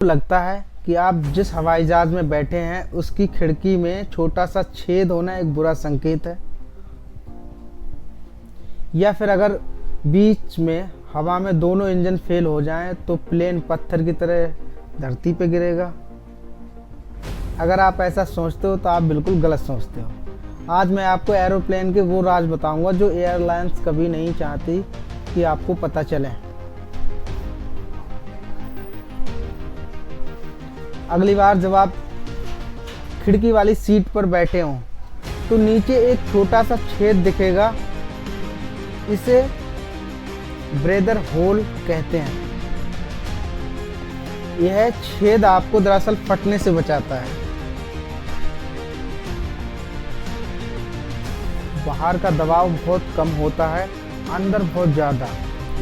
लगता है कि आप जिस हवाई जहाज में बैठे हैं उसकी खिड़की में छोटा सा छेद होना एक बुरा संकेत है, या फिर अगर बीच में हवा में दोनों इंजन फेल हो जाएं तो प्लेन पत्थर की तरह धरती पे गिरेगा। अगर आप ऐसा सोचते हो तो आप बिल्कुल गलत सोचते हो। आज मैं आपको एरोप्लेन के वो राज बताऊंगा जो एयरलाइंस कभी नहीं चाहती कि आपको पता चले। अगली बार जब आप खिड़की वाली सीट पर बैठे हों तो नीचे एक छोटा सा छेद दिखेगा, इसे ब्रेदर होल कहते हैं। यह छेद आपको दरअसल फटने से बचाता है। बाहर का दबाव बहुत कम होता है, अंदर बहुत ज़्यादा।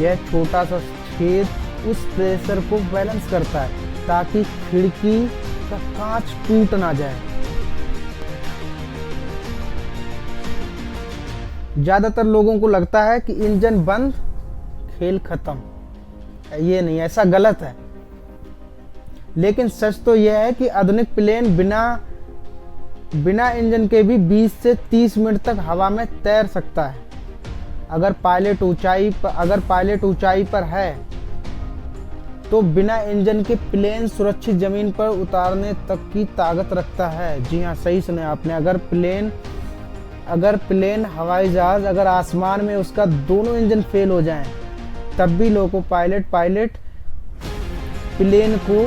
यह छोटा सा छेद उस प्रेशर को बैलेंस करता है ताकि खिड़की का कांच टूट ना जाए। ज़्यादातर लोगों को लगता है कि इंजन बंद, खेल खत्म। ये नहीं, ऐसा गलत है। लेकिन सच तो यह है कि आधुनिक प्लेन बिना इंजन के भी 20 से 30 मिनट तक हवा में तैर सकता है। अगर पायलट ऊंचाई पर है तो बिना इंजन के प्लेन सुरक्षित जमीन पर उतारने तक की ताकत रखता है। जी हाँ, सही सुना आपने। अगर प्लेन हवाई जहाज अगर आसमान में उसका दोनों इंजन फेल हो जाएं, तब भी लोको पायलट प्लेन को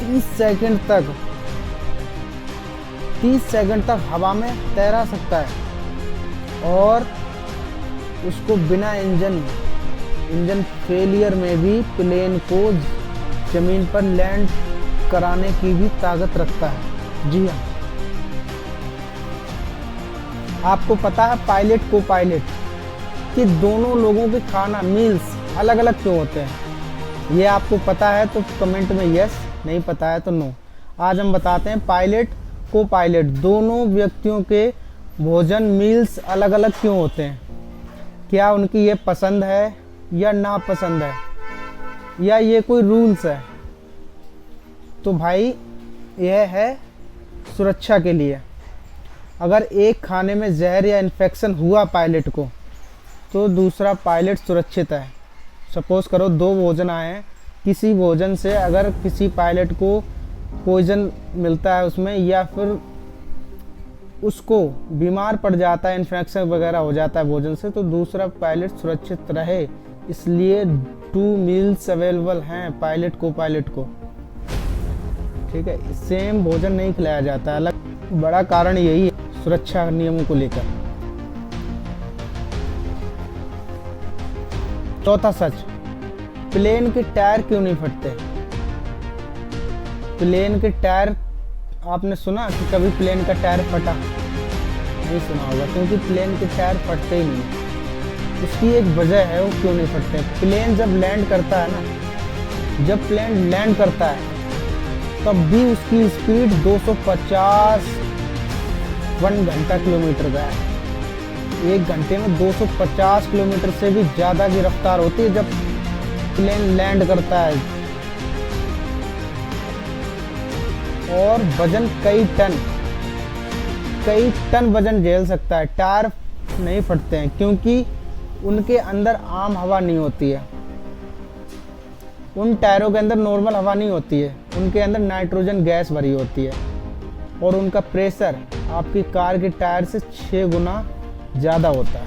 30 सेकंड तक हवा में तैरा सकता है और उसको बिना इंजन फेलियर में भी प्लेन को जमीन पर लैंड कराने की भी ताकत रखता है। जी हाँ, आपको पता है पायलट को पायलट कि दोनों लोगों के खाना मील्स अलग अलग क्यों होते हैं? ये आपको पता है तो कमेंट में यस, नहीं पता है तो नो। आज हम बताते हैं पायलट को पायलट दोनों व्यक्तियों के भोजन मील्स अलग अलग क्यों होते हैं। क्या उनकी ये पसंद है या नापसंद है, या ये कोई रूल्स है? तो भाई यह है सुरक्षा के लिए। अगर एक खाने में जहर या इन्फेक्शन हुआ पायलट को तो दूसरा पायलट सुरक्षित है। सपोज करो 2 भोजन आए हैं, किसी भोजन से अगर किसी पायलट को पॉइजन मिलता है उसमें, या फिर उसको बीमार पड़ जाता है, इन्फेक्शन वगैरह हो जाता है भोजन से, तो दूसरा पायलट सुरक्षित रहे, इसलिए 2 मील्स अवेलेबल हैं पायलट को। ठीक है, सेम भोजन नहीं खिलाया जाता अलग। बड़ा कारण यही है सुरक्षा नियमों को लेकर। चौथा सच, प्लेन के टायर क्यों नहीं फटते? प्लेन के टायर, आपने सुना कि कभी प्लेन का टायर फटा? नहीं सुना होगा, क्योंकि प्लेन के टायर फटते ही नहीं। इसकी एक वजह है वो क्यों नहीं फटते। प्लेन जब लैंड करता है ना, जब प्लेन लैंड करता है तब भी उसकी स्पीड 250 किलोमीटर का है। 1 घंटे में 250 किलोमीटर से भी ज़्यादा की रफ्तार होती है जब प्लेन लैंड करता है। और वजन कई टन वजन झेल सकता है। टायर नहीं फटते हैं क्योंकि उनके अंदर आम हवा नहीं होती है। उन टायरों के अंदर नॉर्मल हवा नहीं होती है, उनके अंदर नाइट्रोजन गैस भरी होती है और उनका प्रेशर आपकी कार के टायर से 6 गुना ज़्यादा होता है।